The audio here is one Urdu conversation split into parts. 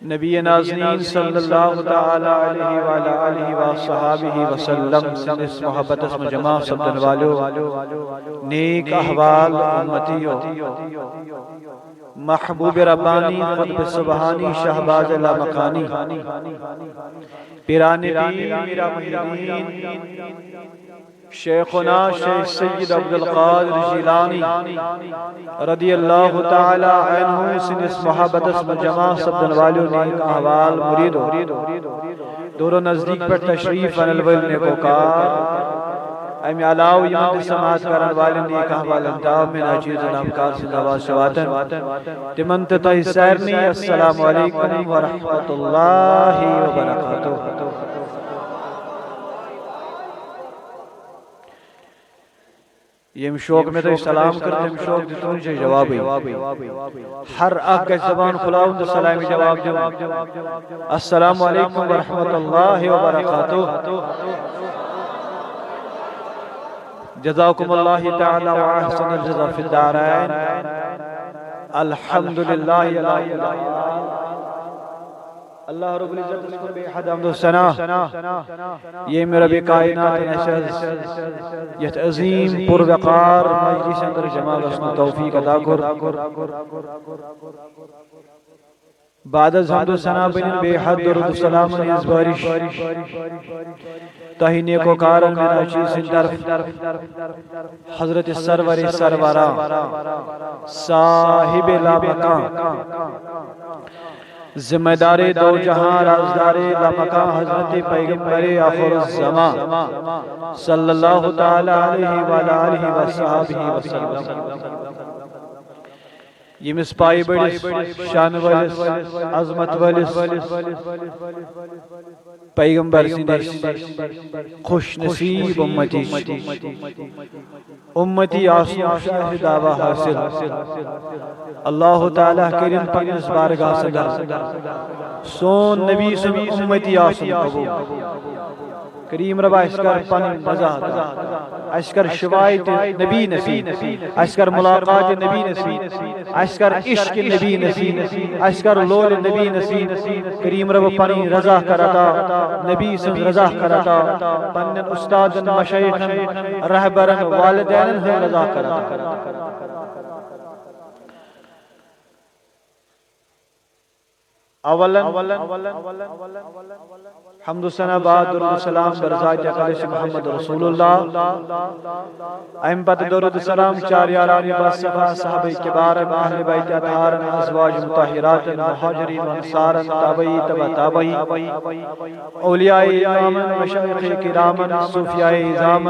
نبی نازنین صلی اللہ تعالی علیہ وآلہ آلہ وصحابہ وسلم سنس محبت اسم جماع سبدن والو نیک احوال امتیو محبوب ربانی قطب سبحانی شہباز لامکانی پیران پیر میرا محدین شیخنا شیخ سید عبدالقادر جیلانی رضی اللہ تعالی عنہ سنس محبت اسم جماع سبدن والو نیک احوال مریدو دور و نزدیک پر تشریف انلول نیکوکار امی علاو یمن سماعت کرن والن نیک احوال انتاب من عجیز الامکار سے نواز شواتن تمن تتائی سیرنی السلام علیکم ورحمت اللہ وبرکاتہ یم شوق میں تو سلام کرتے یم شوق دیتون چھے جوابی ہر اک کا زبان کھلاؤں تو سلامی جواب جب السلام علیکم ورحمت اللہ وبرکاتہ جزاکم اللہ تعالی وآحسن الجزا فی الدارین الحمدللہ اللہ رب العزت اس کو بے حد حمد و ثنا یہ میرا بے کائنات نشد یہ عظیم پروقار مجلس اندر جمع رسم توفیق عطا کر بعد از حمد و ثنا بنین بے حد درود و سلام نیز بارش تاہی نیکو کارن من عجیز طرف حضرت سرور سرورا صاحب لامکان ذمہ دار دو جہاں رازدار لامکان حضرت پیغمبر آخر الزمان صلی اللہ تعالی علیہ وآلہ وصحابہ وسلم یمس پائی بڑس شان والس عظمت والس پیغمبر سندس خوش نصیب امتی آسو شاہ دعویٰ حاصل اللہ تعالیٰ کریم پنس بارگاہ صدر سون نبی سن امتی آسو قبول کریم ربا اسکر پن وضاحت اسکر شوایت نبی نصیب اسکر ملاقات نبی نصیب اسکر عشق نبی نصیب اسکر لول نبی نصیب کریم رب پنی رضا کرتا نبی سن رضا کرتا پنن استاد مشایخ رہبرن والدین رضا کرتا اولا حمد و ثنا بعد درود سلام برزاد اقدس محمد رسول اللہ ایم پت درود سلام چار یارانی باصفہ صحابہ کبار اہل بیت اطہار ازواج مطہرات مہاجرین انصار تابعی تبع تابعی اولیاء امام مشایخ کرام صوفیاء اعظام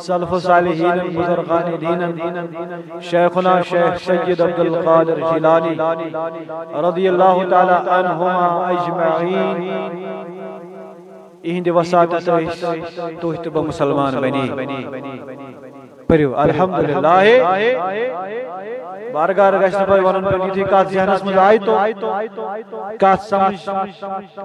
سلف صالحین بزرگان دین شیخنا شیخ سید عبدالقادر جیلانی رضی اللہ تعالی عنہما اجمعین اہند وساطت تو اتبا مسلمان بنی پریو الحمدللہ بارگاہ رگشت پر ورن پر کی تھی کات ذہنس مجھ آئی تو کات سمجھ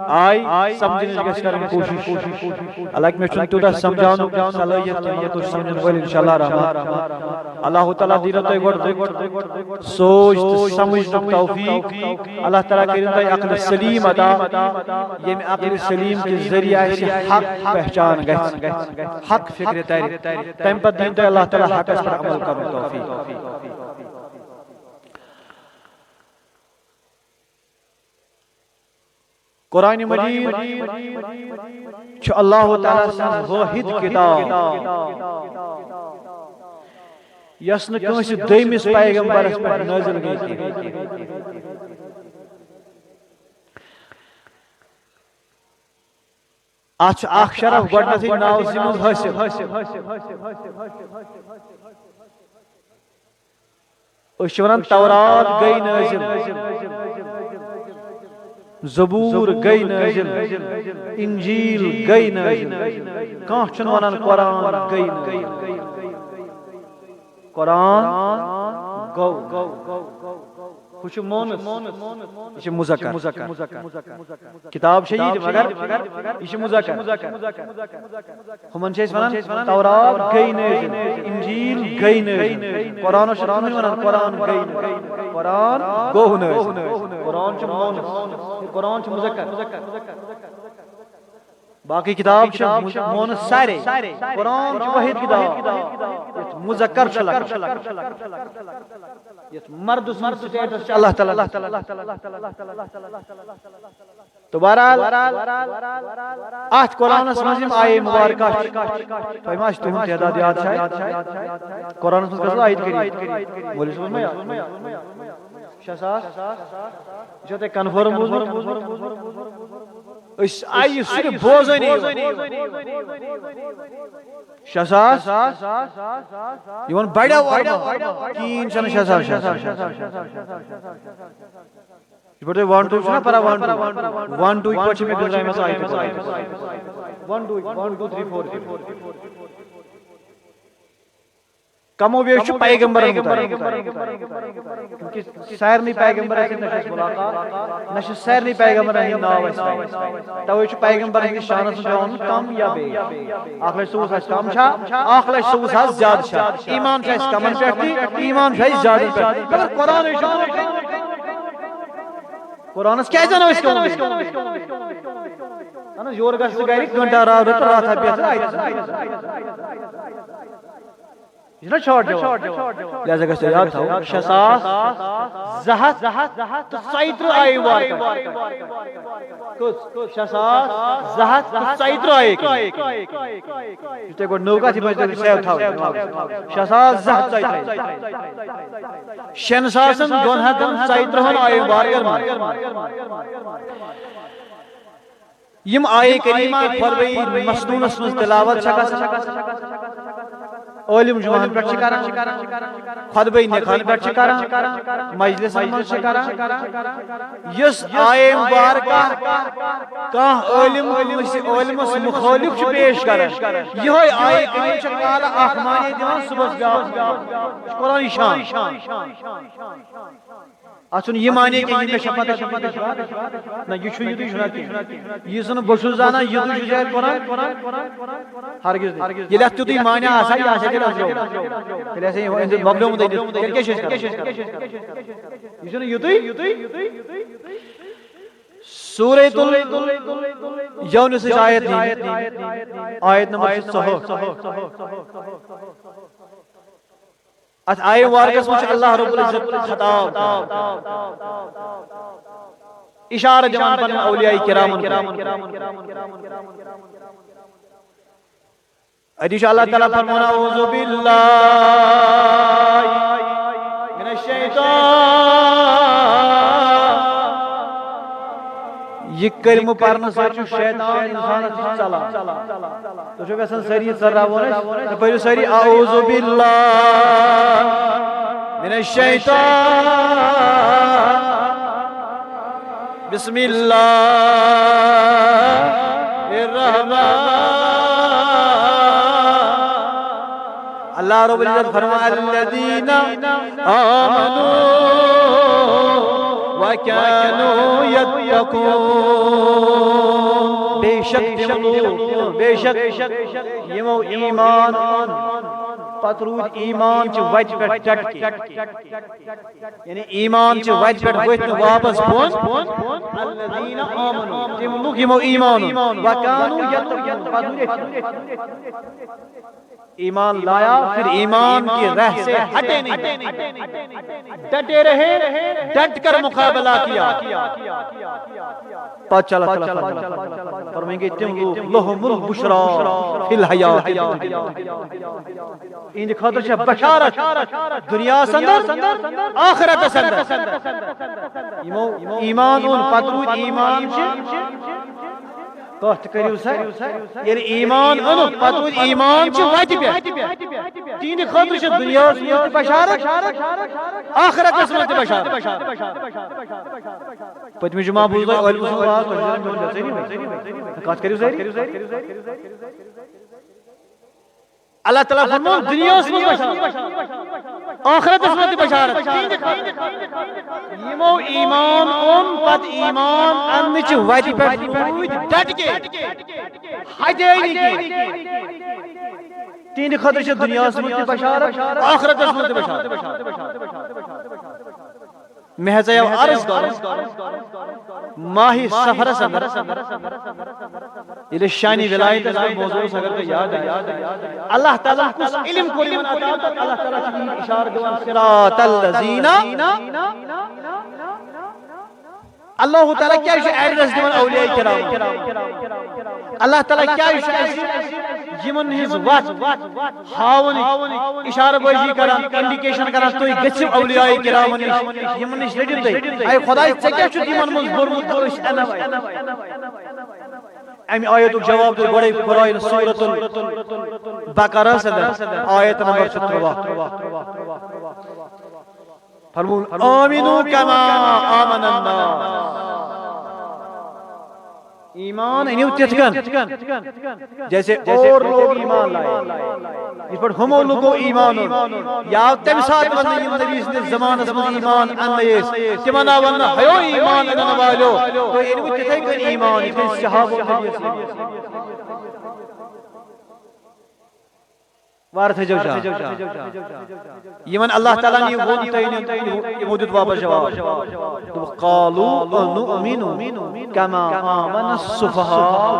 آئی سمجھنے جگہ کریں کوشش اللہ میں چنتو دا سمجھانو صلاحیت یہ تو سمجھن والی انشاءاللہ رحمت اللہ تعالیٰ دیرت گوڑ سوچ سمجھ توفیق اللہ تعالیٰ کریں تا عقل سلیم عطا یہ میں عقل سلیم کے ذریعہ سے حق پہچان گئے حق فکر تیری تیم پر دین تا اللہ تعالیٰ حق اس پر عمل کرنے توفیق قرآن مجید چھو اللہ تعالیٰ سن واحد کتاب یسن کنس دیمس پیغمبر اس پر نازل گئی تھی آخ شرف گوڑنسی ناو سیمز حاصل اشورن تورات گئی نازل زبور گئی نازل انجیل گئی نازل کان چھن ونان قرآن گئی نازل قرآن گو خوش مونس یہ مذکر کتاب شہید مگر یہ مذکر ہمن چھے اس ونان تورات گئی نازل انجیل گئی نازل قرآن و شران ونان قرآن گئی نازل قرآن گو نازل قرآن چھ مونس قرآن چھ مذکر باقی کتاب چھ مونس سارے قرآن چھ واحد کتاب مذکر چھ لکھن یت مرد سن سٹیٹس چھ اللہ تعالی تو بہرحال ات قرآنس مز آئے مبارکہ تہ ما تہد تعداد یاد شاید قرآنس مز گژھو آیت کری مولوی صاحب ما یاد 6,000 جو تے کنفرم اس آئی صرف بوزنی 6,000 یون بڑا کین چھ 6,000 یہ بڑے 1 2 چھنا پرا 1 2 پچھ میں گزرائے میں آیت 1 2 3 4 کمو بیش پیغمبر کیونکہ سارے پیغمبر نش ملاقات نش سارے پیغمبر ہند ناو توے پیغمبر ہند شانس جان کم یا بے 1,00,000 کم چھا 1,00,000 زیادہ چھا ایمان چھا کمن پہ ایمان چھا زیادہ پہ مگر قرآن قرآنس کیا جانو اس کو انا یور گژھِ گرِ گھنٹہ رات رات یہ نا شارٹ لہذا گژھِ یاد تھاو 6,000 تو 100 آئی وار 6,000 تو 100 آئی یہ گو نو کتھ بچ سیو تھاو 6,000 6,000 100 آئی وار یم آئے کریمہ فربئی مسنونس مز تلاوت چھکا عالم جوان پہ خطبہ نکھان پہ مجلس یس آئے مبارکہ کان عالمس مخالف پیش کران یہ آئے کریم کالا اخ معنی دان صبح قرآن شان اتن یہ معنی کہ یہ شپت نہ یہ سن بشو زانا یہ زید قرآن ہرگز یہ لت تھی معنی آسا یہ آسا تیل ایسے ہی مغلوم دے کیا شیش کر یہ سن سورہ یونس آیت نمبر 6 ات آئے وارکس مجھ اللہ رب العزت خطاب اشارہ جوان پن اولیاء کرام ادیش اللہ تعالیٰ فرمانا اعوذ باللہ من الشیطان یہ کلمہ پرنا سچ شیطان انسان چلا تو جو ویسن سری سراونے تو پہلو سری اعوذ باللہ من الشیطان بسم اللہ الرحمن اللہ رب العزت فرمایا الذین آمنوا وَكَانُوا يَتَّقُونَ بے شک یمو ایمان پترود ایمان چھ وج پہ ڈٹ کے یعنی ایمان چھ وج پہ وت واپس بون الذین آمنوا تم لوگ یمو ایمان وَكَانُوا يَتَّقُونَ ایمان لایا پھر ایمان کی رہ سے ہٹے نہیں ڈٹے رہے ڈٹ کر مقابلہ کیا پاس چلا فرمائیں گے تم لہم البشرا فی الحیات ان خاطر چھ بشارت دنیا سندر آخرت سندر ایمان ان پترود ایمان کہت کریو سا یعنی ایمان انو پترود ایمان چھ وجہ پہ تین خاطر چھ دنیا سمجھ بشارت آخرت سمجھ بشارت پتمی جمعہ بولتا ہے علم کہت کریو سا اللہ تعالیٰ فرمان دنیا سمجھ بشارت آخرت سمجھ بشارت یمو ایمان ان پت ایمان انچ وجہ پہ ڈٹ کے ہٹے نہیں تین خطر چھ دنیا سمجھ بشارت آخرت سمجھ بشارت مے ہسا یو عرض کر ماہی سفر اندر یہ شانی ولایت موضوع اگر یاد آئے اللہ تعالیٰ کس علم کو عطا تو اللہ تعالیٰ کی اشارہ دِوان صراط الذین اللہ تعالیٰ کیا ایڈریس دِوان اولیاء کرام اللہ تعالیٰ کیا یمن ہز وت ہاون اشارہ بازی کران انڈیکیشن کران تُہۍ گٔژھِو اولیاء کرامن نش یمن نش رٔٹِو تُہۍ اے خداے ژےٚ کیٛاہ چھُتھ یمن منٛز بوٚرمُت تہٕ أسۍ اَنو امہِ آیتُک جواب دیُت گۄڈے قرآن سورۃ البقرہس اندر آیت نمبر 13 فرمون آمنوا کما آمن الناس ایمان انیو تِتھ کن جیسے اور لوگ ایمان لائے اس پر ہمو لوگو ایمان یا تم ساتھ ونہ یم نبی سندس زمانس من ایمان انیس تمنا ونہ ہیو ایمان ان والو تو انیو تِتھے کن ایمان اس صحابہ نبی وارث جو یمن اللہ تعالیٰ نے ون تین مدد واپس جواب قالوا نؤمن كما آمن السفهاء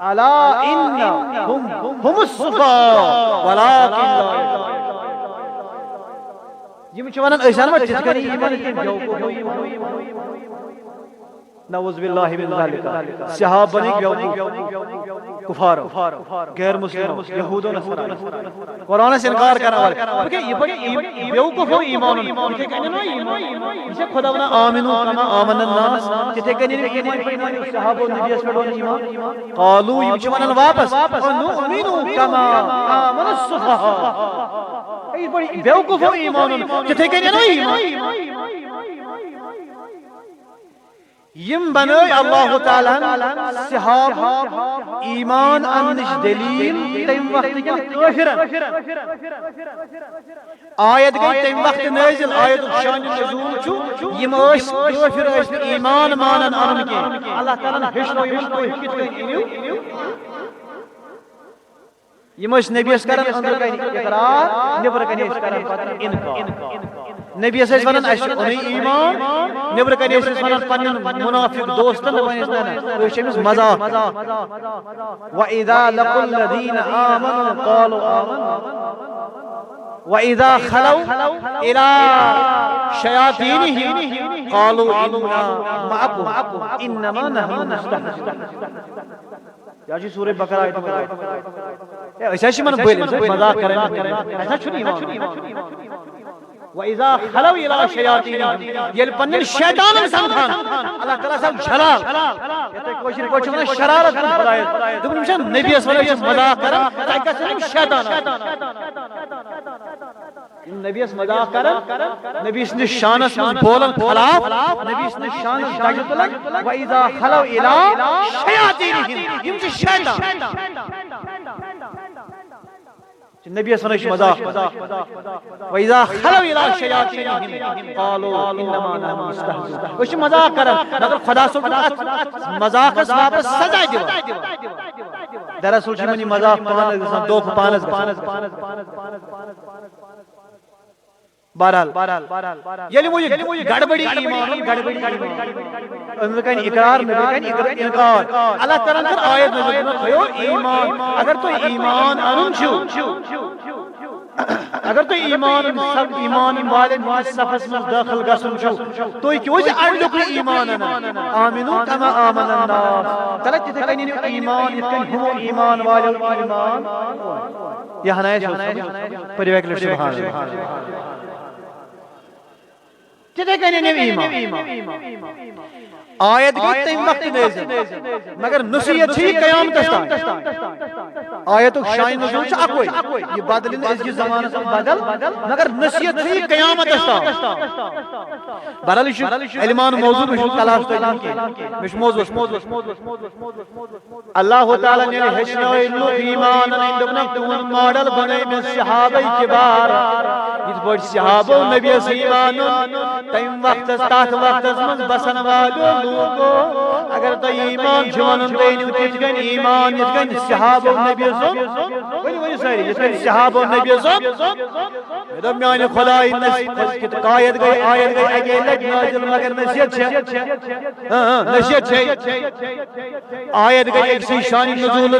الا انهم هم السفهاء ولكن لا یم چھ ونان أسۍ انوا تِتھ کٔنۍ ایمان کینٛہہ نعوذ باللہ من ذلك صحابہ بنی کفار غیر مسلم یہود و نصارا قرآن سے انکار کرنے والے یہ بیوقوف ہو ایمان یہ کہنے نا ایمان یہ خدا بنا آمنو کما آمن الناس یہ کہنے نا ایمان صحابہ نبی اس پر ایمان قالوا یہ چھ ونان واپس نؤمنو کما آمن السفهاء یہ بڑی بیوقوف ہو ایمان یہ کہنے نا ایمان یم بنائی اللہ تعالیٰ صحابہ ایمان انش دلیل تیم وقت کیا کافرن آیت گئی تیم وقت نازل آیت شان نزول چھو یم اس کافر اس ایمان مانن ان کے اللہ تعالیٰ نے ہشنو یم کو حکیت گئی یم اس نبی اس کرن اندر کہیں اقرار نبر کہیں اس کرن پتر انکار نبی اس ونان اس انہی ایمان نبر کنے اس ونان پنن منافق دوستن ونس نہ وہ شمس مزاق واذا لقوا الذين امنوا قالوا آمنا واذا خلوا الى شياطينهم قالوا انا معكم انما نحن نستهزئ یا جی سورہ بقرہ آیت ایسا شمن بولے مزاق کریں ایسا چھنی ایمان وَإِذَا خَلَوْا إِلَىٰ شَيَاطِينِهِمْ یل پنن شیطانن سمجھان اللہ تعالیٰ صاحب شرار یہ کوشش کوشش ونان شرارت بلائے دپن وچھان نبی اس ونان مذاق کران تاکہ گژھن شیطان نبی اس مذاق کران نبی اس شانس من بولن خلاف نبی اس شانس داجت لگ وَإِذَا خَلَوْا إِلَىٰ شَيَاطِينِهِمْ یم چھ شیطان نبی اس ونان مذاق وَإِذَا خَلَوْا إِلَىٰ شَيَاطِينِهِمْ قَالُوا إِنَّمَا نَحْنُ مُسْتَهْزِئُونَ وش مذاق کران مگر خدا صاحب مذاق اس واپس سزا دیوان دراصل چھ منی مذاق پانس گژھان دو پانس بہرحال یعنی وہ گڑبڑی ایمان اندر کہیں اقرار نبی کہیں انکار اللہ تعالیٰ نے آیت نزل کھیو ایمان اگر تو ایمان انن چھو اگر تو ایمان سب ایمان والن صفس میں داخل گژھن چھو تو کیوں اڑلک ایمان انن آمنو کما آمن الناس تلک تتھے کہیں ایمان یتکن ہمو ایمان والن ایمان یہ ہنائے پریویکل سبحان اللہ تتھے کہیں ایمان آیت گئی تیم وقت نازل مگر نصیحت ہی قیامت تام آیت شاین نزول چھ اکوئی یہ بدل اس کی زمانہ سے بدل مگر نصیحت ہی قیامت تام برحال علمان موضوع مش کلاس تو کی مش موضوع اللہ تعالی نے ہشنو لو ایمان اندنا تون ماڈل بنے میں صحابہ کبار اس بڑ صحابہ نبی ایمان تیم وقت تات وقت من بسن والو لوگو اگر تو ایمان جوانن دینو تیج گن ایمان یت گن صحابہ نبی سو ولی ساری یہ صحابہ نبی صاحب میرا میان خدای نصیحت قائد گئی آیت گئی اگے لگ نازل مگر نصیحت آیت گئی ایک سی شان نزول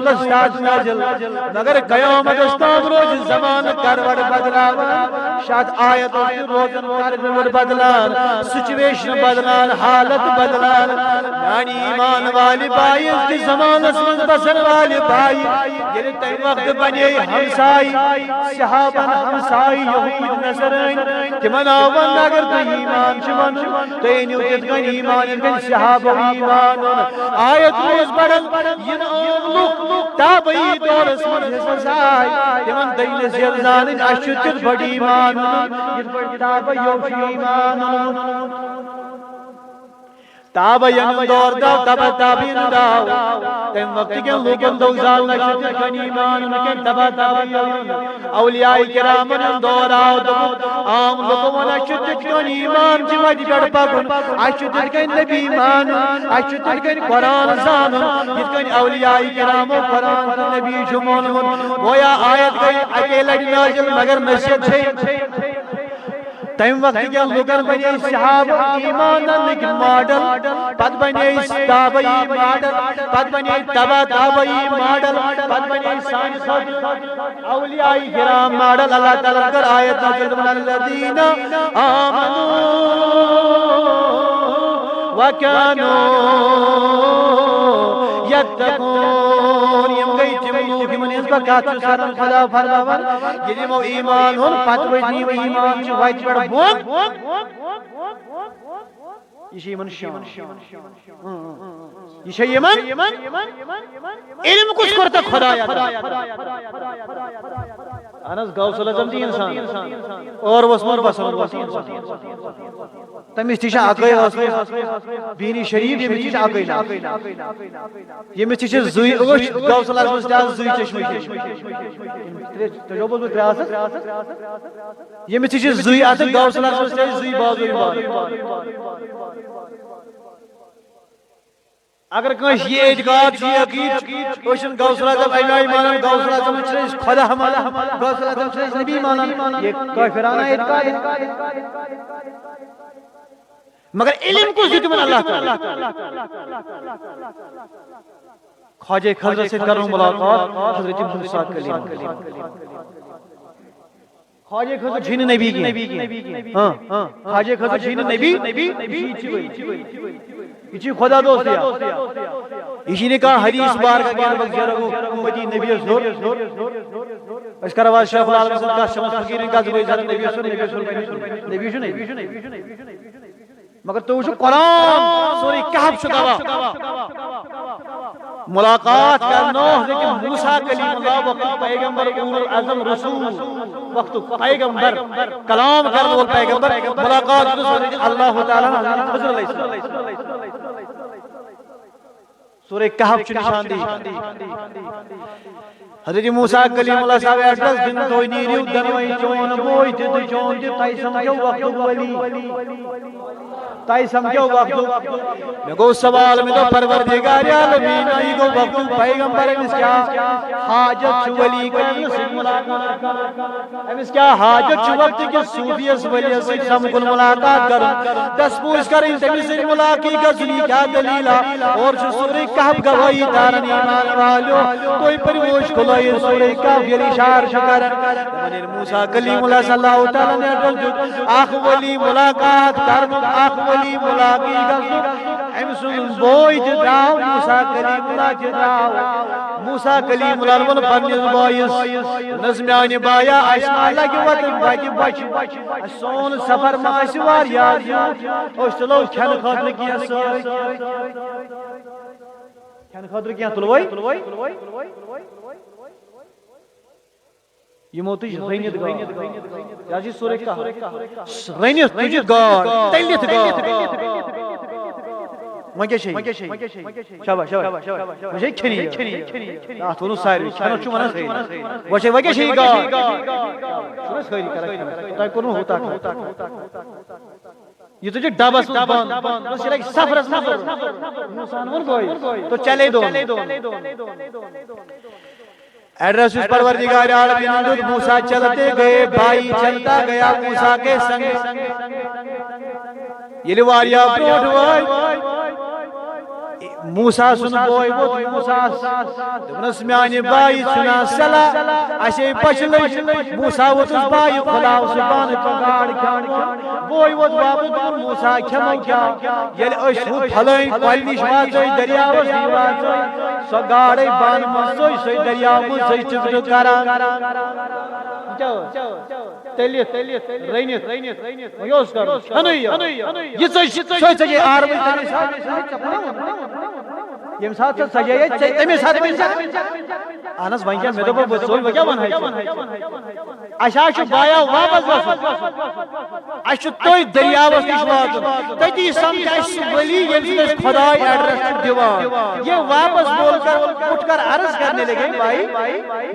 استاد نازل مگر قیامت استاد روز زمان کروڑ بدلاوا شاید آیت روزن کروڑ بدلان سچویشن بدلان حالت بدلان یعنی ایمان والی بائی اس کی زمان اسمن بسن والی بائی یعنی تیم وقت بنی ہمسائی صحابہ ہمسائی یہود نصرین تمن آون اگر تو ایمان چمن تو اینیو تتگن ایمان کن صحابہ ایمان آیت روز بدل ین لوک تابعی دور اسمن ہمسائی تمن دین زیرزان اشتر بڑی ایمان یہ بڑی تابعی یوش ایمان تابعین دور داو تبا تابعین داو تم وقتی کے لوگن دوزال نشتر کن ایمان کن تبا تابعین اولیاء کرامن دور آو دو عام لوگن نشتر کن ایمان چی وجی بیڑ پاکن اشتر کن نبی ایمان اشتر کن قرآن زانن یہ کن اولیاء کرام و قرآن نبی جمعن گویا آیت گئی اکیلہ نازل مگر نصیحت چھے تیم وقت کیا لوگن بنی صحابہ ایمان لیکن ماڈل پت بنی تابعی ماڈل پت بنی تبا تابعی ماڈل پت بنی سائنس اولیاء کرام ماڈل اللہ تعالیٰ کر آیت نازل من الذین آمنوا وکانوا یتقون یم گئی تم لوگ من اس کا کاتو سارن خدا فرماون یہ مو ایمان ہون پت وجنی و ایمان چھ وائٹ پڑ بون یہ من شان یہ من علم کچھ کرتا خدا یا انس غوث العظم دی انسان اور وسمر بسر انسان تمس تیشا اکے بینی شریف یہ تیشا اکے یہ مس تیشا زوی اوش غوث العظم تاز زوی چشمہ تجو بول تراس یہ مس تیشا زوی ات غوث العظم تاز زوی بازو اگر کنش یہ اعتقاد چھ عقید اوشن غوث العظم ایمائی مانن غوث العظم چھ خدا ہمارا غوث العظم چھ نبی مانن یہ کافرانہ اعتقاد مگر علم کو ذکر من اللہ تعالی خواجہ خضر سے کروں ملاقات حضرت موسیٰ کلیم خواجہ خضر جھین نبی کی خواجہ خضر جھین نبی یہ خدا دوست ہے اسی نے کہا حدیث بار کا گیان بک جرگو امتی نبی زور اس کا رواز شیخ العالم صلی اللہ علیہ وسلم فقیرین کا زبائی زر نبی مگر تو وچھو قرآن سوری کہف شدوا ملاقات کرنا لیکن موسیٰ کلیم اللہ وقت پیغمبر اول العظم رسول وقت پیغمبر کلام کرنا وہ پیغمبر ملاقات اللہ تعالیٰ حضر علیہ السلام سورہ کہف چھ نشان دی حضرت موسیٰ کلیم اللہ صاحب ایڈرس دن دوئی نیریو دنوئی چون بوئی تید چون دی تائی سمجھو وقت ولی تائی سمجھو وقت میں گو سوال میں تو پروردگار عالمین آئی گو وقت پیغمبر امس کیا حاجت چھ ولی کرنے سے ملاقات امس کیا حاجت چھ وقت کہ صوفی اس ولی سے سمکن ملاقات کرن دس پوچھ کریں تمہیں سے ملاقی کا ذنی کیا دلیلہ اور جو سورہ کہف گواہی دارن ایمان والو کوئی پریوش کھلائی سورہ کہف یہ اشار شکرن منیر موسیٰ کلیم اللہ صلی اللہ تعالیٰ نے آخ ولی ملاقات کرن آخ ولی ملاقی گزو امسن بوئی جداو موسیٰ کلیم اللہ جداو موسیٰ کلیم اللہ ون پنیز بوئیس نظمیانی بایا اشنا لگی وطن باقی بچ سون سفر ماسوار یاد اوشتلو کھن خاطر کیا سوئی کھن خاطر کیا تلوئی یہ موتی رینیت گار یاجی سورہ کا رینیت تجھے گار تیلیت گار وانکہ شئی شابہ وشے کھنی آت ونو سائری کھنو چو منا سائری وشے وانکہ شئی گار شروع سائری کرا تائی کرنو ہوتا یہ تجھے ڈابس بان بس یہ لگی سفر اس مزر موسیٰ نور گوئی تو چلے دو ایڈریس اس پروردگار عالمین نے موسیٰ چلتے گئے بھائی چلتا گیا موسیٰ کے سنگ یہ واریا بروٹ وائی موسیٰ سن بوئی وہ موسیٰ دنس میانی بائی سنا سلا اشے پچھلش موسیٰ وہ تس بائی خلاو سبان پگاڑ کھان بوئی وہ واپس موسیٰ کھمو کیا یل اشو پھلائیں پھلنیش واچوئی دریاو سیواچوئی سو گاڑی بان مسوئی سوئی دریاو سوئی چکتو کرا تلیت رینیت یوز کرو یہ سوئی سوئی آرمی یم ساتھ سجائے تمہیں ساتھ اہنس وہیں کیا میں تو بسوئی وہ کیا بنائی اشاشو بایا واپس اشو توی دریاوس نش واتن تتی سمجھ اس ولی یل خدای ایڈریس دیوان یہ واپس بول کر اٹھ کر عرض کرنے لگے بھائی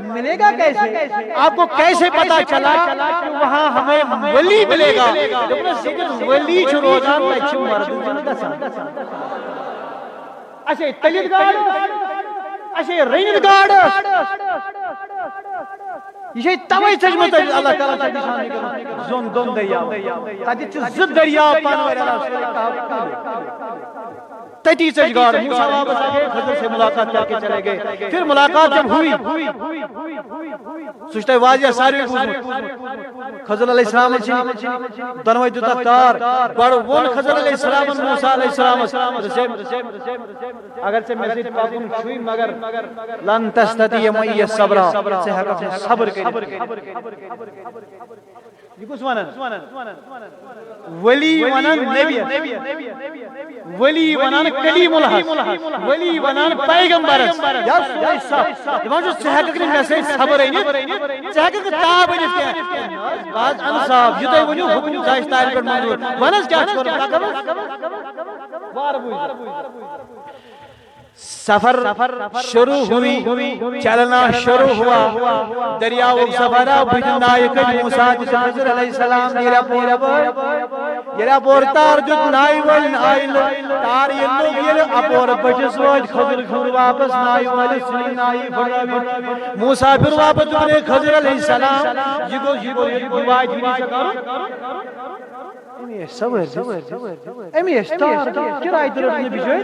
ملے گا کیسے آپ کو کیسے پتا چلا کہ وہاں ہمیں ولی ملے گا ولی چھ روزان تچ مردن گژھان اچھے تلیت گاڑ اچھے رینت گاڑ یہ توئی چشمت اللہ تعالیٰ تا نشان کرن زون دون دریاو تتی چھ زد دریاو پانور تتی چھ گاڑ موسیٰ واپس آگے خضر سے ملاقات کر کے چلے گئے پھر ملاقات جب ہوئی سوچتا ہے واضح ساری خضر علیہ السلام چھ دنوئی دوتا تار بڑھ ون خضر علیہ السلام موسیٰ علیہ السلام اگر سے مسجد پاکم چھوئی مگر لن تستطیع معی صبرا سے حقا صبر کری یہ کس ونن ولی ونن نبی ولی ونن کلیم الحق ولی ونن پیغمبر یا سوئی صاحب دمان جو سہک اکری میسیج صبر اینی سہک اکری تاب اینی بعض انصاف یہ تو ونیو حکم جائش تائل پر منظور ونس کیا چھوڑا وار بوئی سفر شروع ہوئی چلنا شروع ہوا دریاو سفرہ بجنائی کل موسیٰ جس حضر علیہ السلام یہ پور تار جت نائی والن آئل تار یہ لوگ یہ اپور بچس واج خضر خور واپس نائی والی سنی نائی فرابی موسیٰ پھر واپس دنے خضر علیہ السلام یہ گو دیوائی جنی سکارو امی صبر امی اشتار کرائی درد نبی جوئی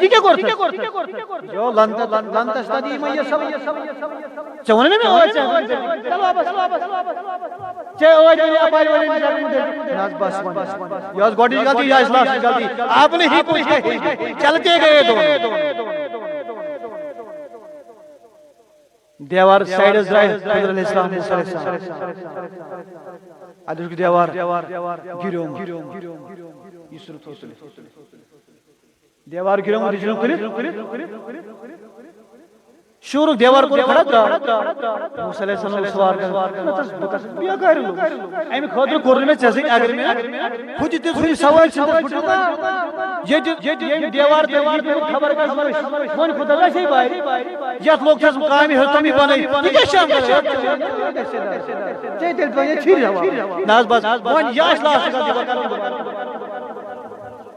یہ کیا کرتا جو لنتا شتادی میں یہ صبر چونے میں آواز چاہتا چلو واپس چاہے آواز میں اپائی والے نہیں ناز بس یاز گوڑی جگلتی یا اصلاح جگلتی آپ نے ہی کچھ کہے چلتے گئے دو دیوار سائیڈز رائے حضر علیہ السلام ادھر کی دیوار گیروم یہ صورت ہو سلی دیوار گیروم کلید شروع دیوار کو کھڑا تھا موسیٰ علیہ السلام سوار کر بیا کہہ رہے لوگ ایمی خودر کورنے میں چیزیں اگر میں خود جتے خود سوال چھتا پھٹتا یہ دیوار پر خبر کا سمجھ من خود اللہ سے بائی یاد لوگ چھتا مقامی حتمی بنائی یہ کیا شام کر چاہی دل بنائی چھیر جاوا ناز باز من یاش لاس کا دیوار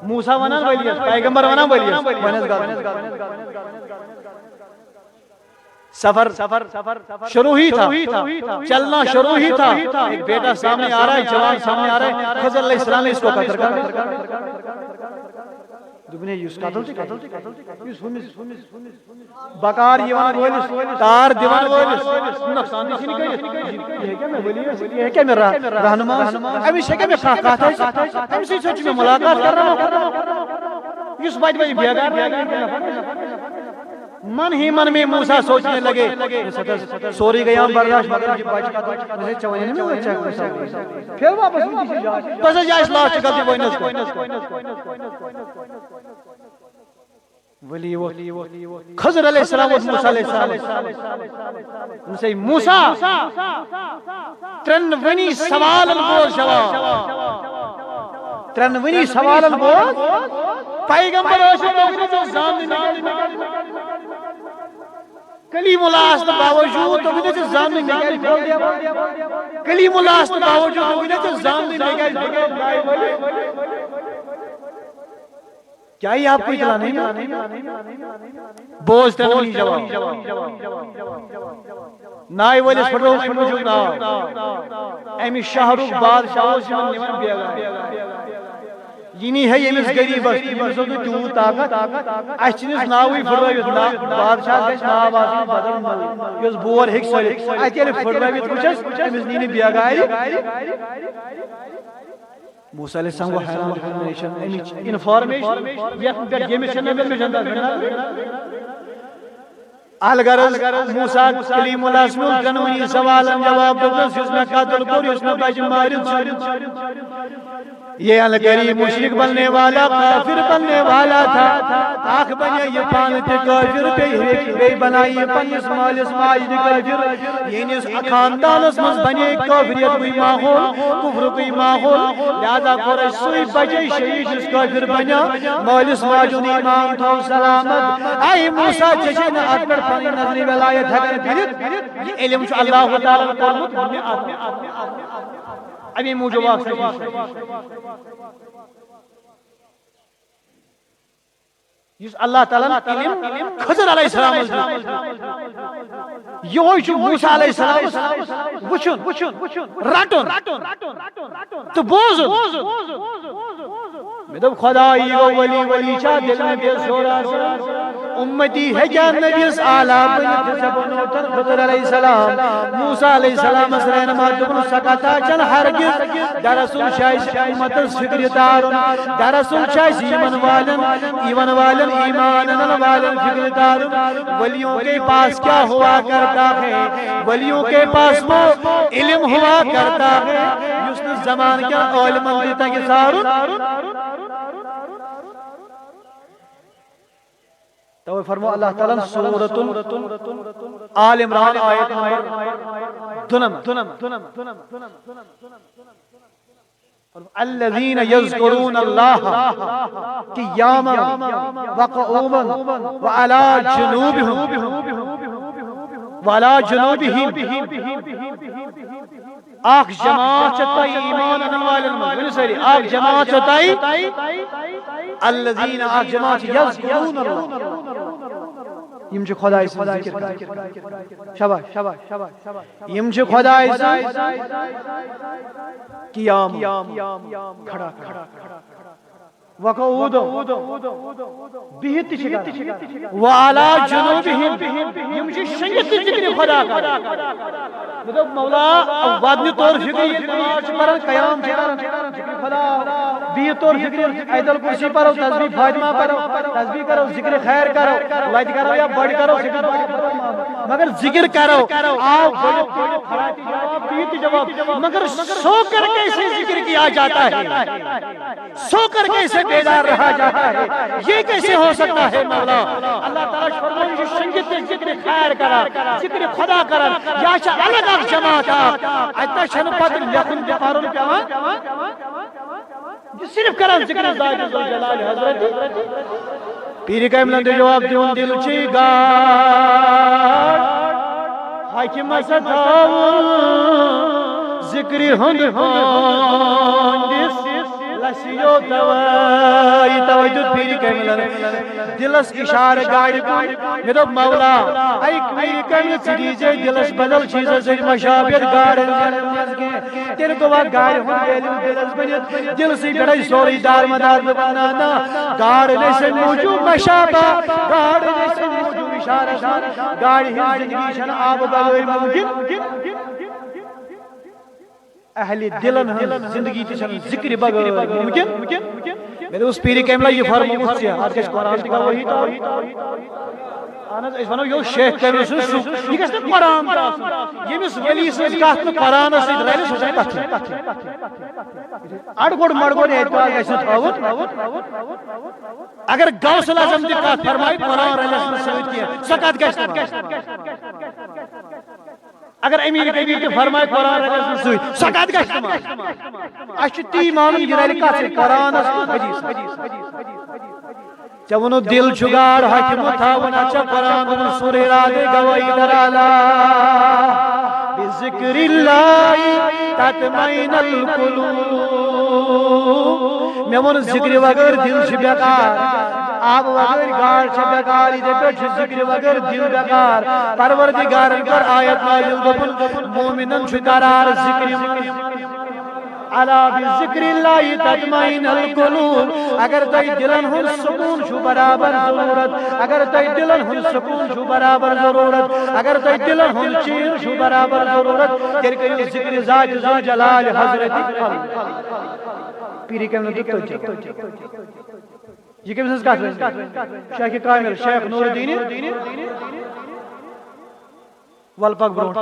موسیٰ ونان ولیس پیغمبر ونان ولیس ونس گا سفر شروع ہی تھا چلنا شروع ہی تھا ایک بیٹا سامنے آ رہا ہے جوان سامنے آ رہا ہے خضر علیہ السلام نے اس کو قتل کر دبنے یوس قتل تھی بکار یوان وولس تار دیوان وولس نقصان دیسی نہیں یہ کیا میں ولی یہ کیا میرا رہنما ابھی سے کیا میں کہتا ہے ابھی سے سوچ میں ملاقات کر رہا ہوں یوس بائی بیگار من ہی من میں موسیٰ سوچنے لگے سوری گیا برداشت مگر جی بچ کا تو مجھے چوانے میں بچا پھر واپس بھی جا بس جائے اصلاح چکا تھی وینس کو ولی وہ خضر علیہ السلام و موسیٰ علیہ السلام موسیٰ ترنونی سوال بول شوا ترنونی سوال بول پیغمبر ہوشو زامن کلیم اللہ است باوجود تو بھی زام نہیں نگاہ کھول دیا کلیم اللہ است باوجود تو بھی زام نہیں نگاہ کیا یہ آپ کو اطلاع نہیں بوز تنوی جواب نائی والی فٹو موجود ناو امی شاہ رخ بادشاہ یمن نمن بیگا ینی ہے یمس غریبس یمس تیوت طاقت اچھنس ناوی پھٹرٲوِتھ بادشاہ گژھِ ناو آسٕنۍ بدل یۄس بور ہیٚکہِ سٔرِتھ اتہِ ییٚلہِ پھٹرٲوِتھ وٕچھس أمِس نی نہٕ بیگارِ موسیٰ علیہ السلام کو حیران انفارمیشن یتھ پٮ۪ٹھ ییٚمِس چھنہٕ الغرض موسیٰ کلیم اللہ سُنٛد قانوٗنی سوالن جواب دوٚپنس یُس مےٚ قتل کوٚر یُس مےٚ بچہِ مٲرِتھ یہ الغریب مشرک بننے والا کافر بننے والا تھا آنکھ بنے یہ پانتے کافر بے بنائی پنس مالس ماجد کافر ینس خاندانس مز بنے کافریت کوئی ماحول کفر کوئی ماحول لہذا قریش سوئی بچے شہید اس کافر بنا مالس ماجد ایمان تھو سلامت اے موسیٰ چشن اکبر پانی نظری ولایت حقن پھرت یہ علم چو اللہ تعالیٰ قرمت ابھی موجود یس اللہ تعالیٰ علم خضر علیہ السلام یہ موسیٰ علیہ السلام وچھن رٹن تو بوزن میں دب خدا یہ ولی چاہ دل میں بے زورا امتی ہے کیا نبیس آلہ بنیت خضر علیہ السلام موسیٰ علیہ السلام اسرائیل نمات دبن سکتا چل ہرگز درسل شایس امت فکر دارن درسل شایس ایمان والن ایمان والن فکر دارن ولیوں کے پاس کیا ہوا کرتا ہے ولیوں کے پاس وہ علم ہوا کرتا ہے یسن زمان کیا علم دیتا کہ سارن تو فرمو اللہ تعالیٰ سورۃ آل عمران آیت نمبر 2 الذین یذکرون اللہ قیاما وقعودا وعلی جنوبہم آخ جماعت چتائی ایمان انوالن سری آخ جماعت چتائی الذین آخ جماعت یذکرون اللہ یم چھ خدای سن ذکر شاباش یم چھ خدای سن قیام کھڑا وقعود بہت وعلا جنوبہم یم چھ شنگت ذکر خدا مطلب مولا وادنی طور فکری نماز پڑھن قیام کرن ذکر خدا بہت طور فکری ایدل کرسی پڑھو تسبیح فاطمہ پڑھو تسبیح کرو ذکر خیر کرو وعد کرو یا بڑھ کرو مگر ذکر کرو آؤ جواب مگر سو کر کیسے ذکر کیا جاتا ہے سو کر کیسے بیدار رہا جاتا ہے یہ کیسے ہو سکتا ہے مولا اللہ تعالیٰ فرمائے جو شنگت ذکر خیر کرا ذکر خدا کرا یا چا الگ اک جماعت ایتا شن پت لکھن پارن پیوان صرف کرن ذکر ذات جلال حضرت پیر کاملن جواب دیون دل چی گاڑ حاکم ستاون ذکر ہند ہندس لسیو دوائی توجد پیر کاملن دلس اشار گاڑی کن میں دو مولا ای پیر کامل چیزے دلس بدل چیزیں سے مشابہت گاڑی تیرے تو وقت گاڑی ہوں دلس بنیت دل سے بڑی سوری دار مدار بنانا گاڑی سے موجود مشابہ گاڑی سے موجود اشارہ گاڑی ہی زندگی شن آب بغیر ممکن اہل دلن زندگی تشن ذکر بغیر ممکن میرے اس پیری کاملہ یہ فرموت سے آج کس قرآن کا وہی تو آناز اس ونو یہ شیخ کاملہ سن یہ کس نے قرآن یہ مس ولی سے کہت میں قرآن سے رہنے سوچے کہت اڑگوڑ مڑگوڑ اعتبار ایسے تھاوت اگر غوث الاعظم دی کہت فرمائی قرآن رہنے سے کیا سکت گشت اگر امیر کبیر کے فرمائے قرآن رسول سوئی سکات کا استعمال اشتی مانن جنالی کا سے قرآن حدیث چونو دل چگار حکم تھاون اچھا قرآن سور ارادے گوائی درالا بذکر اللہ تطمئن القلوب میں ون ذکر وغیر دل چھ بیکار آب وغیر گاڑ چھ بیکار ادھے پہ ذکر وغیر دل بیکار پروردگارن کر آیت نازل دپن مومنن چھ قرار ذکر الا بذکر اللہ تطمئن القلوب اگر تئی دلن ہن سکون چھو برابر ضرورت اگر تئی دلن ہن سکون چھو برابر ضرورت اگر تئی دلن ہن چین چھو برابر ضرورت تیرے کریو ذکر ذات ذو جلال حضرت اللہ پیری کم نے تو یہ کم سے کہا شیخ کامل شیخ نور الدین والپاک برونٹ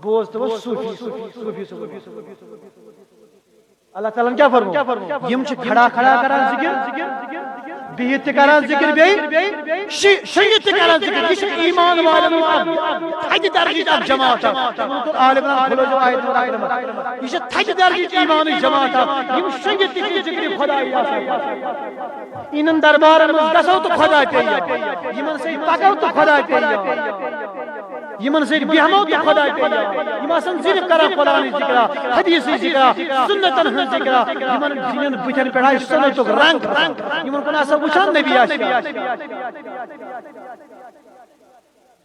بوز تو صوفی اللہ تعالیٰ کیا فرمو یم چھ کھڑا کھڑا کران ذکر بہت تہ کران ذکر شہید تہ کران ذکر یہ ایمان والن تھد درجہ جماعت عالمان کھلو جو آیت یہ تھد درجہ ایمان جماعت یم شہید تہ ذکر خدائی انن دربارن مز گژھو تو خدا پیٚیہِ یمن سۭتۍ پکو تو خدا پیٚیہِ یمن سۭتۍ بیہمو تو خدا پیٚیہِ یم آسن صرف کران قرآن ذکر حدیث ذکر سنتن ہن ذکر یمن جنن بچن پٮ۪ٹھ آسہِ سنتُک رنگ یمن کُن آسان وٕچھان نبی آسہِ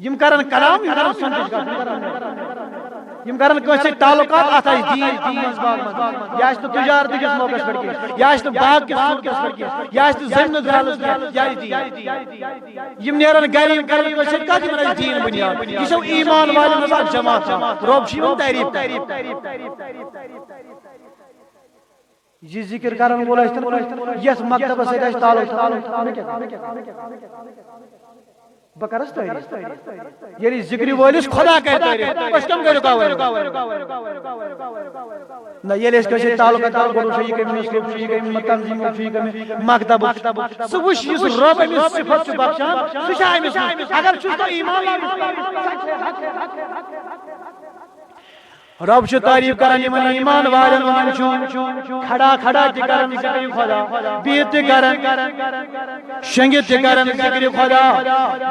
یم کرن کلام یم کرن سنتٕچ کتھ یم کرن کٲنٛسہِ سۭتۍ تعلقات اتھ آسہِ دیٖن منٛز باغ منٛز یا آسہِ نہٕ تجارت کِس موقعس پٮ۪ٹھ کینٛہہ یا آسہِ نہٕ باغ کِس موقعس پٮ۪ٹھ کینٛہہ یا آسہِ نہٕ زمینہٕ درٛالس کینٛہہ یا آسہِ دیٖن یم نیرن گرِ یم کرن کٲنٛسہِ سۭتۍ کتھ یمن آسہِ دیٖن بنیاد یہ چھو ایمان والٮ۪ن ہٕنٛز اکھ جماعت رۄب چھُ یمن تعریٖف یہ ذکر کرن وول ٲسۍتن یتھ مکتبس سۭتۍ آسہِ تعلق بہ کرس تعریٖف ییٚلہِ ذکر وٲلِس خدا کرِ تعریٖف أسۍ کم کٔرِو تعریٖف نہ ییٚلہِ أسۍ کٲنٛسہِ سۭتۍ تعلقات گوٚو چھُ یہِ کٔمۍ مسلک چھُ یہِ کٔمۍ تنظیٖمُک چھُ یہِ کٔمۍ مکتبُک سُہ وٕچھ یُس رۄب أمِس صفت چھُ بخشان سُہ چھُ أمِس اگر چھُس تو ایمان رب چھُ تعریٖف کران یمن ایمان والٮ۪ن یِمن چھُ کھڑا کھڑا تہِ کران ذکر خدا بِہِتھ تہِ کران شنگِتھ تہِ کران ذکر خدا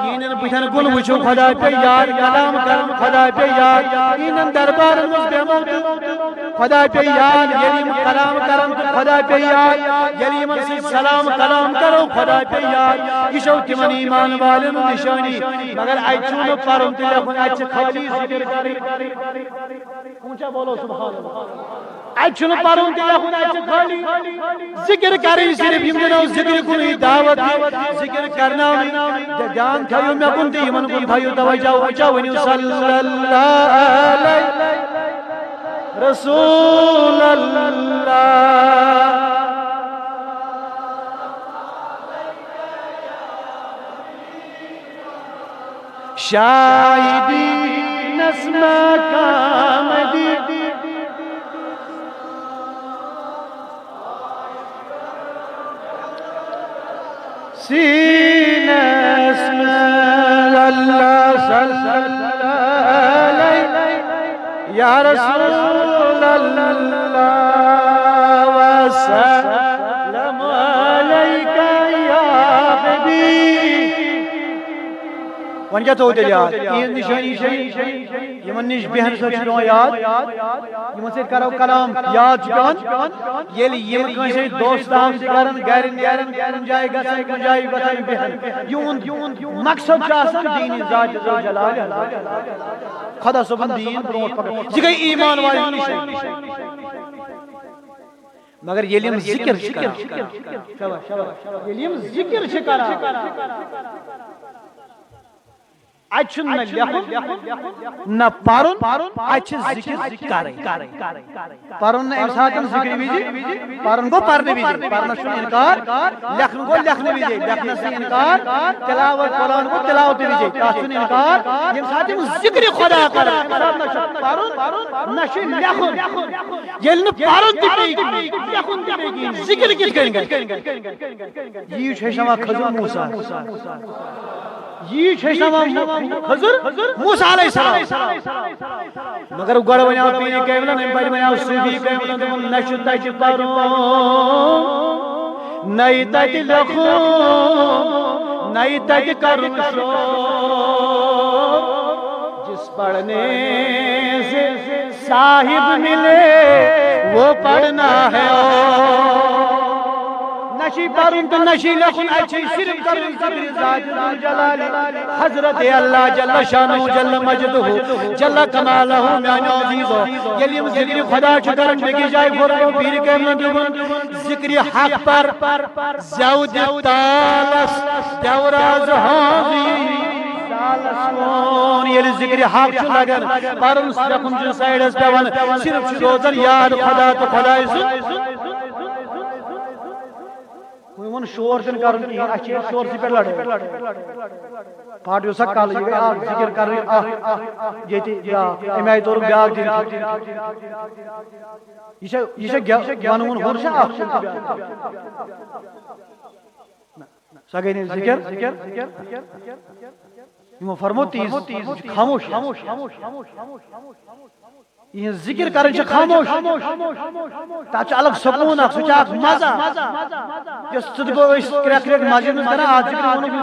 یِہنٛدٮ۪ن بٕتھٮ۪ن کُن وٕچھو خدا پیٚیہِ یاد کلام کران خدا پیٚیہِ یاد یِہنٛدٮ۪ن دربارن منٛز بیٚہمو تہٕ خدا پیٚیہِ یاد ییٚلہِ یِم کلام کران تہٕ خدا پیٚیہِ یاد ییٚلہِ یِمن سۭتۍ سلام کلام کرو خدا پیٚیہِ یاد یہِ چھو تِمن ایمان والٮ۪ن ہُنٛد نشٲنی مگر اتہِ چھُ نہٕ پرُن تہِ لیکھُن اتہِ چھِ خٲلی ذکر کرٕنۍ اونچا بولو سبحان اللہ اتہِ چھُنہٕ پرُن تہِ لیکھُن اتہِ چھِ خٲلی ذکر کرٕنۍ صرف یم دِنو ذکر کُنٕے دعوت ذکر کرناونٕے دھیان تھٲیِو مےٚ کُن تہٕ یِمن کُن تھٲیِو توجہ اونچا ؤنِو صلی اللہ علیہ رسول اللہ شاہدی نسمہ کامدی سینس میں اللہ صلی اللہ علیہ یا رسول اللہ وسلم علیکہ یا حبیب ون کیا تو یاد یہ نشانی یمن نش بہن سۭتۍ چھُ پیٚوان یاد یمن سۭتۍ کرو کلام یاد چھُ پیٚوان ییٚلہِ یِم کٲنٛسہِ سۭتۍ دوستان چھِ کران گرِ نیران کُنہِ جایہِ گژھان کُنہِ جایہِ وۄتھان بیٚہن یِہُنٛد مقصد چھُ آسان دیٖنِ ذات ذو جلال خدا صٲبُن دیٖن برونٛٹھ پکناوُن یہِ گٔے ایمان والٮ۪ن ہٕنٛز نشٲنی مگر ییٚلہِ یِم ذکر چھِ کران ییٚلہِ یِم ذکر چھِ کران اتہِ چھُنہٕ نہ لیکھُن نہ پرُن اتہِ چھِ ذکر کرٕنۍ پرُن نہٕ امہِ ساتہٕ ذکر وِزِ پرُن گوٚو پرنہٕ وِزِ پرنس چھُنہٕ انکار لیکھُن گوٚو لیکھنہٕ وِزِ لیکھنس چھُنہٕ انکار تلاوت قرآن گوٚو تلاوتہٕ وِزِ تتھ چھُنہٕ انکار ییٚمہِ ساتہٕ یِم ذکر خدا کران نہ چھُ پرُن نہ چھُ لیکھُن ییٚلہِ نہٕ پرُن تہِ پیٚیہِ لیکھُن تہِ پیٚیہِ کِہیٖنۍ ذکر کِتھ کٔنۍ گژھِ یی چھُ ہیٚچھناوان خضر موسیٰ یہ خضر موسیٰ علیہ السلام مگر گۄڈٕ ونیاو پیٖرِ کاملن امہِ پتہٕ ونیاو صوفی کاملن دوٚپُن نہ چھُ تتہِ پرُن نہ یہِ تتہِ لیکھُن نہ یہِ تتہِ کرُن شوق جس پڑھنے سے صاحب ملے وہ پڑھنا ہے نشی پڑھن تو نشی لکھن اچھی صرف کرن ذکر ذات ذوالجلال حضرت اللہ جل شانہ جل مجدہ جل کمالہ میان عزیزو یلیم ذکر خدا چکرن بکی جائے فرمو پیر کیمن دوبن ذکر حق پر زود تالس دوراز حاضی یہ ذکر حق چھ لگن پرن لکھن چھ سائیڈس پیون صرف روزن یاد خدا تو خدا وہ شور سے کرن کی اچھی شور سے پر لڑے پاٹیو سا کال یہ آ ذکر کر رہی جیتی یا امی طور بیاگ دین یہ گانون ہور شا سگین ذکر یہ فرمو تیز خاموش یہ ذکر کرن چھ خاموش تا چھ الگ سکون اخ سچ اخ مزہ یہ صدقو اس کریک مسجد میں کرا آج ذکر ونو بھی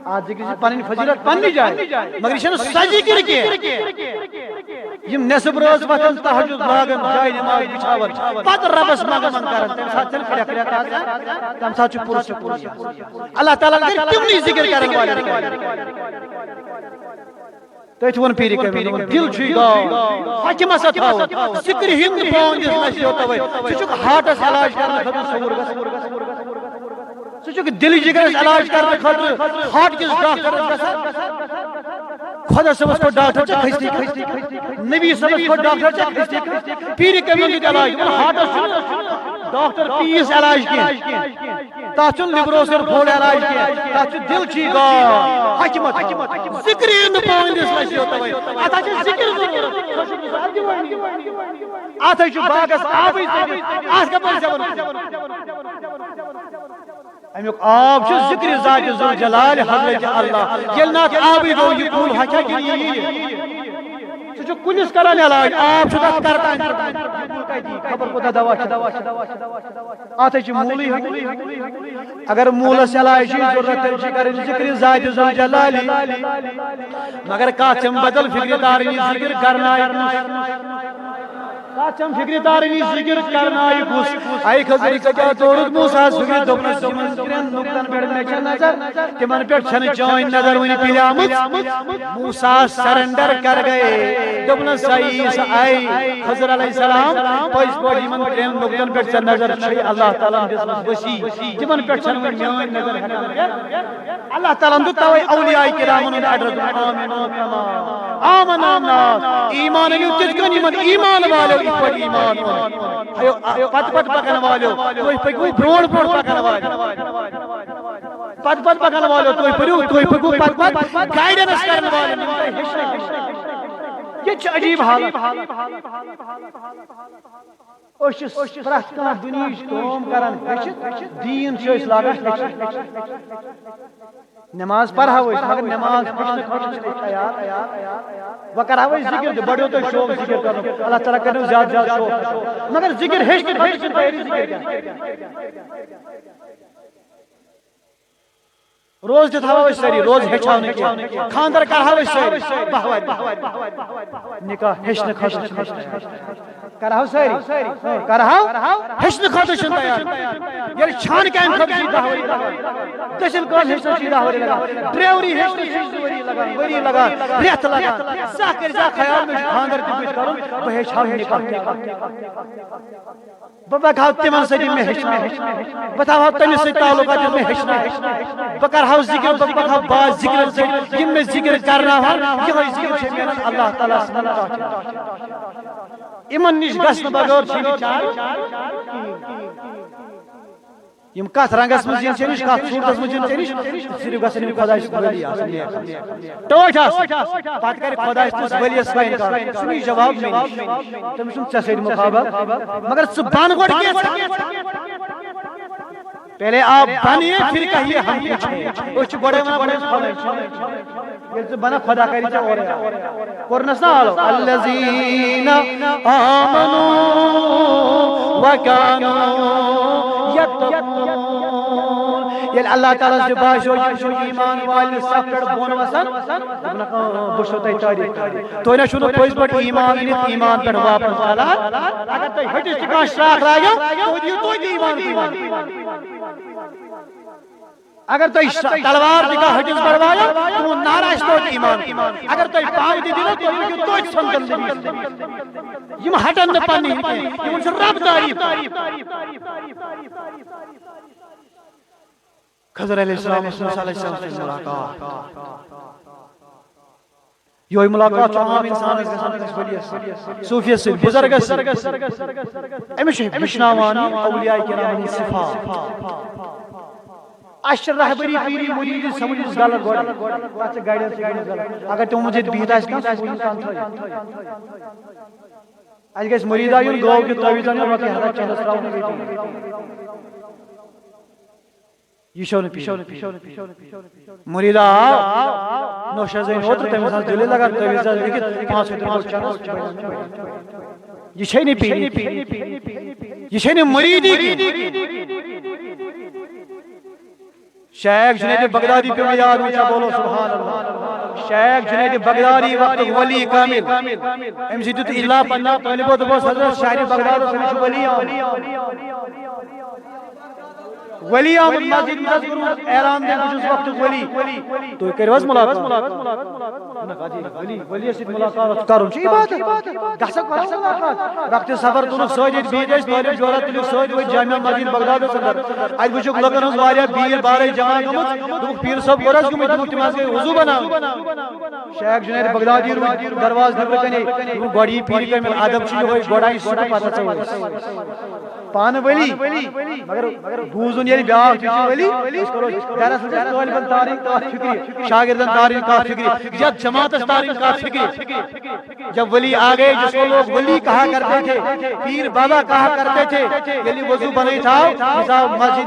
آج ذکر سے پنن فضیلت پننی جائے مگر یہ سذکر کی یم نصب روز وطن تہجد لاگن جائے نماز بچھاون پتہ ربس مگمن کرن تم ساتھ چل کریک آسان تم ساتھ چھ پرس اللہ تعالی کر تمنی ذکر کرن والے تون پیری کمن دل چھ گا حکم اسا تھاو ذکر ہند پون دس نشی ہوتا وے سچ ہارٹس علاج کرنے خاطر سور گس سچ دل جگر علاج کرنے خاطر ہارٹ کس ڈاکٹر گس خدا صاحب کو ڈاکٹر چھ کھستی نبی صاحب کو ڈاکٹر چھ کھستی پیری کمن کی علاج ہارٹس ڈاکٹر پیس علاج کی تاچن لیبروسر پھوڑ علاج کی تاچ دل چھ گا حکمت ذکر ہند پون دس نشی ہوتا وے اتا چھ ذکر ضرورت آتا چھ باغس آب آس کا پر امیک آب چھ ذکر ذات ذوالجلال حضرت اللہ یلنات آبی گو یہ کول حکا کی سچ کلس کران علاج آب چھ تک کرتان خبر کو دوا آتا چھ مولی اگر مولس علاج ضرورت چھ کرن ذکر ذات ذوالجلال مگر کاچم بدل فکر دارنی ذکر کرنا کاچم فکر دارنی ذکر کرنا گوس اے خضر کیا دورت موسیٰ ذکر دوپن سمن ترین نقطن پیڑ میں چھ نظر تمن پیڑ چھن چوئن نظر ونی پیلی آمد موسیٰ سرنڈر کر گئے دوپن سائیس آئی خضر علیہ السلام پویس پوڑی من ترین نقطن پیڑ چھ نظر چھے اللہ تعالیٰ دس بسی تمن پیڑ چھن ونی میوئن نظر اللہ تعالیٰ دو تاوی اولیاء کرامن ان ادرد آمین آمن الناس ایمان یو تجکن ایمان ایمان والو پر ایمان پت پکن والو تو پکو برون پکن والو پت پکن والو تو پکو پت گائیڈنس کرن والو یہ عجیب حالت اوشس پرت کان دنیش کام کران دین چھ لاگان نماز پڑھاو مگر نماز پڑھنے خاطر تیار و کراو ذکر بڑو تو شوق ذکر کرو اللہ تعالی کرو زیادہ شوق مگر ذکر ہیچ تیری ذکر روز دت ہوا سری روز ہچاون کی خاندر کرہو سری بہوار نکاح ہچن خاطر کرہو سری کرہو ہچن خاطر چھن تیار یل چھان کیم خاطر سیدھا ہوئی دشل کول ہچن سیدھا ہوئی لگا ڈرائیوری ہچن وری لگا ریت لگا سا کر جا خیال میں خاندر کی کروں بہ ہچاون نکاح بابا کھاتے من سری میں ہچن بتاو تم سے تعلقات میں ہچن بکر ہاؤس ذکر بکر باز ذکر سے جن میں ذکر کرنا ہے یہ ذکر سے میرا اللہ تعالی سبحانہ ایمان نش گسن بغیر چھ چار یم کات رنگس مز ین چنش کات صورتس مز ین چنش صرف گسن خدا اس ولی اس ٹوٹ پات کر خدا اس ولی اس وین کا سنی جواب نہیں تم سن چسید مخابر مگر سبحان گوڑ کے پہلے آپ بنیے پھر کہیے ہم پوچھیں اس بڑے میں بڑے پھلیں یہ بنا خدا کری چاہ ہو رہا ہے قرنس نہ آلو الذین آمنوا وکانوا یتقون یل اللہ تعالیٰ سے باشو یہ ایمان والے سب پہ بون وسن بشو تہ تاریخ تو نہ شنو پوز پٹ ایمان ایمان پہ واپس والا اگر تہ ہٹس تہ کان شراک راجو تو دیو تو ایمان اگر تہ تلوار تہ ہٹس بڑوایا تو ناراض تو ایمان اگر تہ پاو دی دیو تو دیو تو سنگن یم ہٹن نہ پنی یم چھ رب تعریف خضر علیہ السلام صلی اللہ علیہ وسلم سے ملاقات یہ ملاقات عام انسان صوفیہ سے بزرگ امش مشناوان اولیاء کرام صفات اشر رہبری پیری مرید سمجھ غلط گوڑ گائیڈنس غلط اگر تم مجھے بیت اس کا اج گس مرید ایون گو کہ تویزن روکی حضرت چند اسراؤں نے یہ شون مریدا نوشہ زین اوتر تم سان دل لگا تویزن لیکن 5 دن چانس یہ چھے نہیں پی یہ چھے نہیں مریدی شیخ جنید بغدادی پہ میں یاد اونچا بولو سبحان اللہ شیخ جنید بغدادی وقت ولی کامل امسی دیت اللہ پنہ طالبو دبوس حضرت شاعری بغداد سمیش ولی آمد مسجد مذکرون اعلان دے کچھ اس وقت ولی تو کرو از ملاقات ولی اسید ملاقات کرو چی بات ہے گسک کرو ملاقات وقت سفر تنو سوجید بیجیس طالب جورت تلیو سوجید وی جامعہ مسجد بغداد سندر آج بچوک لگن ہز واریا بیر بارے جمع گمت دمک پیر سب گرس گمت دمک تماز گئی وضو بنا شیخ جنید بغدادی روی درواز نبر کنے دمک گوڑی پیر کمیل آدم چیلی ہوئی گوڑائی سوٹا پاتا چاہوئی پان ولی مگر بوزن یعنی بیاہ چیزی ولی اس کرو گرس وجہ طالبان تاریخ کا فکری شاگردان تاریخ کا فکری جب جماعت تاریخ کا فکری جب ولی آگئے جس کو لوگ ولی کہا کرتے تھے پیر بابا کہا کرتے تھے یعنی وضو بنائی تھا نظام مسجد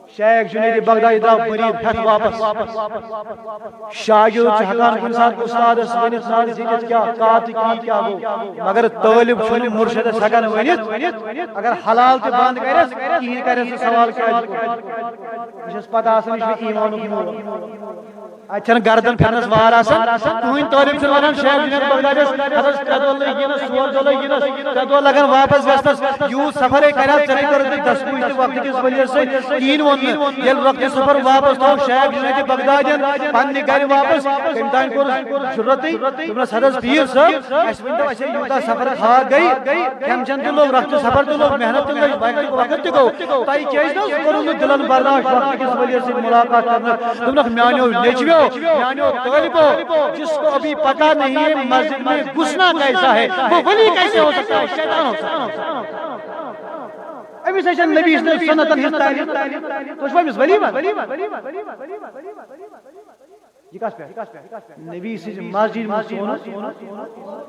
شیخ جنید بغدادی دا مرید ہتھ واپس شاگرد چہکان انسان استاد ونت سان زیت کیا کات کی کیا گو مگر طالب چھن مرشد سکن ونت اگر حلال تے بند کرس کی کرس سوال کیا اس پتہ آسن اس ایمان اچھا گردن پھرنس وار آسان کوئی طالب سے ونان شیخ جنید بغدادی حضرت تدو لگینس سور دو لگینس تدو لگن واپس وستس یو سفر کرا چلے کر 10 پوچھ وقت کس وجہ سے تین ون یل وقت سفر واپس تو شیخ جنید بغدادی پنی گھر واپس امتحان کو ضرورت تمنا سرس پیر صاحب اس ونتو اسے یوتا سفر کھا گئی ہم چند لوگ رخت سفر تو لوگ محنت تو وقت کو تائی کیس نہ کروں دلن برداشت وقت کس وجہ سے ملاقات کرنا تمنا میانیو نیچویو میانیو طالبو جس کو ابھی پتہ نہیں ہے مسجد میں گھسنا کیسا ہے وہ ولی کیسے ہو سکتا ہے شیطان ہو سکتا ہے ابھی سیشن نبی سنتن ہستانی تو شوئی مس ولی یہ کاس پہ نبی سے مسجد میں سونا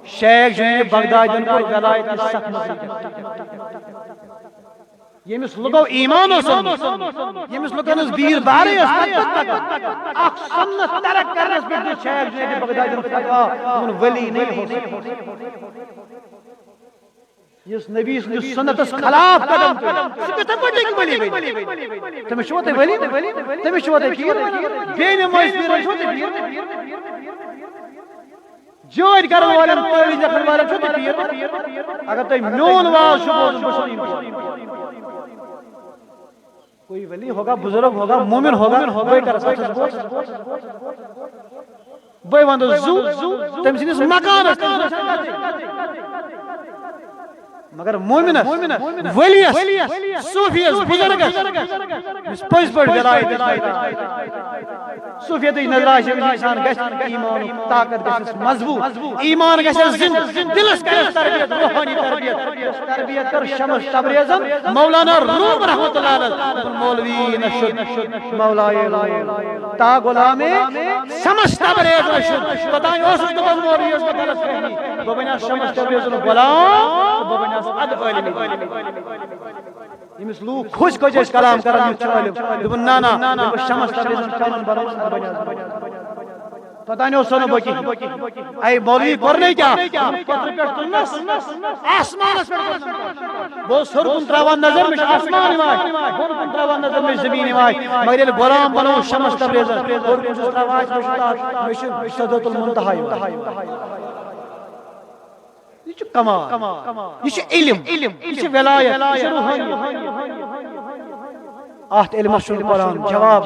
شیخ جنید بغدادی کو ولایت سخت مسجد یمس لگو ایمان اوسن یمس لگنس بیر بارے اخ سنت ترک کرنس پہ شیخ جنید بغدادی فتوا ولی نہیں ہو سکتا یس نبی سنت خلاف قدم سکتا پٹک ولی تم شوتے ولی تم شوتے پیر بے نماز پیر شوتے پیر جوڑ کرن والن تولی جکھن والن شوتے پیر اگر تو میون واز شبوز کوئی ولی ہوگا بزرگ ہوگا مومن ہوگا کوئی کر سکتا بھائی وندو زو تم سنس مکان مگر مومن ولی صوفی بزرگ پز پڑ ولایت صوفیت نظر آئے انسان گھس ایمان طاقت گھس مضبوط ایمان گھس دلس کرس تربیت روحانی تربیت کر شمس تبریزن مولانا روم رحمت اللہ علیہ مولوی نشد مولائے تا غلام شمس تبریز نشد بتائیں اس تو مولوی اس کو غلط فہمی وہ بنا شمس تبریز غلام وہ بنا اد عالم یمس لوگ خوش کو جس کلام کرن چالم دبن نانا شمس تبریز چالن بروس پتہ نہیں سنو بکی اے مولوی کرنے کیا پتر پہ تنس آسمان اس پہ بہت سر کن تراوان نظر میں آسمان واج بہت کن تراوان نظر میں زمین واج مگر غلام بنو شمس تبریز اور کن تراواج میں شدت المنتہا یہ چھ کمال یہ چھ علم یہ چھ ولایت یہ چھ روحانیت آت علم شد قرآن جواب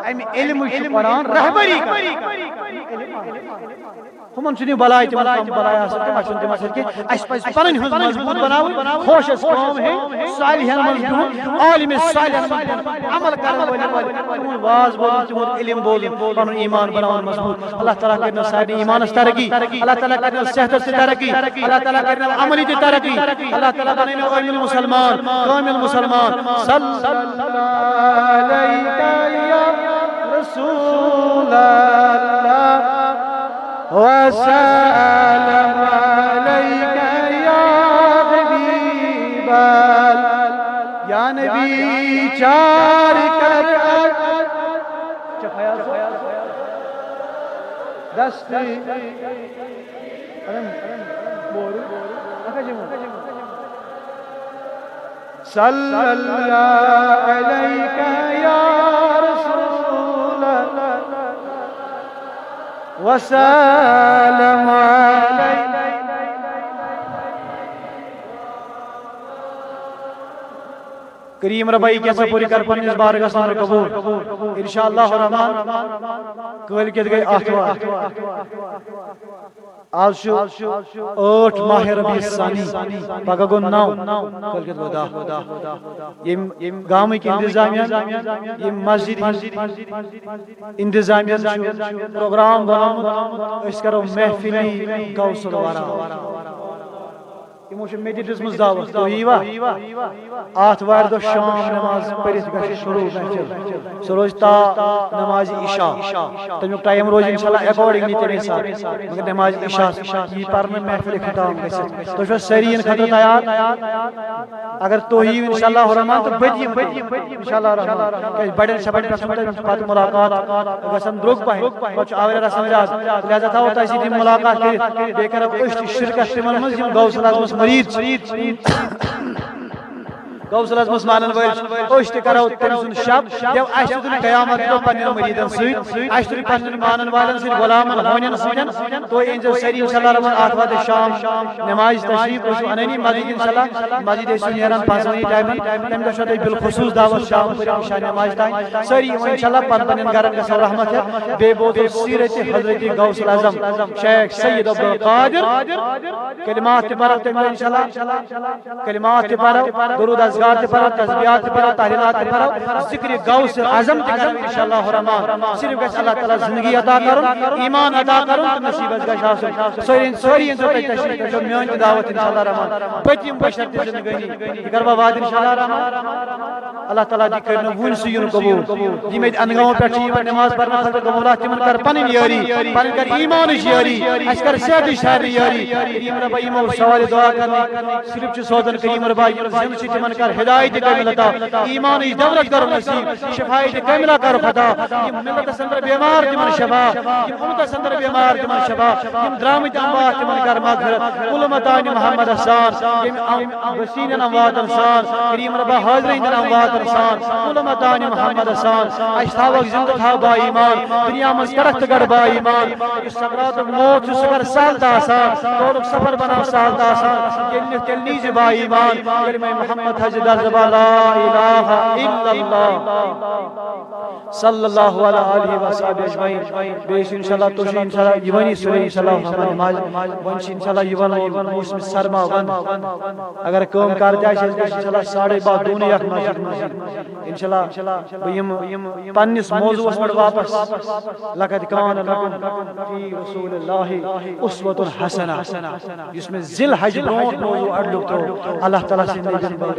امی علم شد قرآن رہبری ہمن چھ بلائی تم بلائی آسان تم آسان کہ اس پنن ہز مضبوط بناو خوش اس قوم ہے صالحین مضبوط عالم صالحین عمل کرن والے واز بول تم علم بول پن ایمان بناو مضبوط اللہ تعالی کرنا ساری ایمان اس ترقی اللہ تعالی کرنا صحت اس ترقی اللہ تعالی کرنا عملی دی ترقی اللہ تعالی بنانا کامل مسلمان صلی اللہ علیہ یا رسول اللہ وسلم عليك يا حبيب يا نبي چار کر دست صلی اللہ علیہ یا رسول اللہ وسلم علیہ کریم ربائی کیسا پوری کر پن اس بارگاہ سامر قبول انشاءاللہ الرحمن کل کت گئی آتوار آج شو 8 ماہ ربیع الثانی پگہ گو 9 کل کت گو 10 یم گامی کی انتظامیہ یم مسجد انتظامیہ پروگرام بنامت اس کرو محفلی غوث الورا یہ میری دزمز دعوت تو ہیوا آتوار دو شام نماز پڑھت گژھِ شروع محفل سہ روز تا نماز عشاء تمیک ٹائم روز انشاءاللہ اکارڈنگلی تمے حساب مگر نماز عشاء یہ پرنے محفل ختم گژھِ تو ساری خطر تیار اگر توہیو انشاءاللہ الرحمن تو بدیم انشاءاللہ الرحمن بڑے شبن پتہ ملاقات گژھن درگ پہ پتہ آور رسم راز لہذا تھاو تھی ملاقات کر بے کرو أسۍ شرکت تمن مز غوث العظمس مرید غوث العظمس مانن ول أسۍ تہِ کرو تٔمۍ سُنٛد شب دیو اَسہِ تُل قیامت دۄہ پننٮ۪ن مریٖدن سۭتۍ اَسہِ تُل پننٮ۪ن مانن والٮ۪ن سۭتۍ غلامن ہونٮ۪ن سۭتۍ تُہۍ أنۍزیو سٲری انشاءاللہ الرحمن آتھوار شام نماز تشریف ٲسِو انٲنی مسجد انشاءاللہ مسجد ٲسِو نیران 5 ٹایمن تمہِ دۄہ چھو تۄہہِ بالخصوٗص دعوت شام پٔرِو عشاء نماز تانۍ سٲری یِمو انشاءاللہ پن پننٮ۪ن گرن گژھو رحمت ہٮ۪تھ بیٚیہِ بوزو سیرت حضرت غوث العظم شیخ سید عبدالقادر کلمات تہِ پرو تمہِ دۄہ انشاءاللہ کلمات تہِ پرو درود اذکار تہِ پرو تسبیحات تہِ پرو تحلیلات تہِ پرو ذکر غوث اعظم تہِ کرو انشاءاللہ الرحمن صرف گژھِ اللہ تعالیٰ زندگی عطا کرُن ایمان عطا کرُن تہٕ نصیٖبس گژھِ آسُن سٲری أنۍزیو تُہۍ تشریٖف تُہۍ چھو میٲنۍ تہِ دعوت انشاءاللہ الرحمن پٔتِم بشر تہِ زندگٲنی یہِ کرٕ بہٕ وعدٕ انشاءاللہ الرحمن اللہ تعالیٰ دی کٔرۍ نہٕ وُنہِ سُہ یُن قبوٗل یِم ییٚتہِ اندگامو پٮ۪ٹھ چھِ یِوان نماز پرنہٕ خٲطرٕ قبوٗلات تِمن کر پنٕنۍ یٲری پنٕنۍ کر ایمانٕچ یٲری اَسہِ کر صحتٕچ شہرِ یٲری کریم ربا یِمو سوالہِ دعا کرنہٕ صرف چھِ سوزان کریم ربا یِم زِنٛدٕ چھِ تِمن کر ہدایت کامل عطا ایمانٕچ دولت کرو نصیٖب شفایت کاملہ کرو عطا یِم ملتس اندر بیمار تِمن شفا یِم اُمتس اندر بیمار تِمن شفا یِم درامٕتۍ اموات تِمن کر مغفرت کُلمتانہِ محمد سان یِم وسیٖنن امواتن سان کریم ربا حاضرین امواتن سان کُلمتانہِ محمد سان اَسہِ تھاوکھ زندٕ تھاو با ایمان دنیا منٛز کرکھ تہٕ گڑ با ایمان یُس سکراتُک موت چھُ سُہ کر سہل تہٕ آسان تورُک سفر بناو سہل تہٕ آسان ییٚلہِ نہٕ تیٚلہِ نیٖزِ با ایمان کلمہ محمد حج درزبا لا الہ الا اللہ صلی اللہ علیہ وسلم اجمعین بیس انشاءاللہ تو انشاءاللہ یوانی سورہ صلی اللہ علیہ وسلم ونش انشاءاللہ یوان موسم سرما ون اگر کام کرتے ہیں انشاءاللہ 12:30 دونوں یک مسجد انشاءاللہ بیم پنس موضوع پر واپس لقد کان لکم فی رسول اللہ اسوۃ حسنہ جس میں ذی الحج موضوع اڈلو تو اللہ تعالی سے دن بار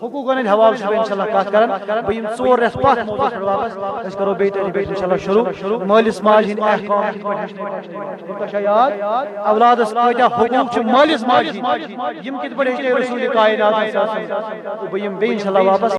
حقوق نے حوالہ سے انشاءاللہ کات کرن بیم 4 رس پاس موضوع پر واپس اس کرو بیت انشاءاللہ شروع مالس ماجہ ہند احکام شیاد اولاد اس کیا حقوق چھ مالس ماجہ یم کت بڑے رسول کائنات بیم بے انشاءاللہ واپس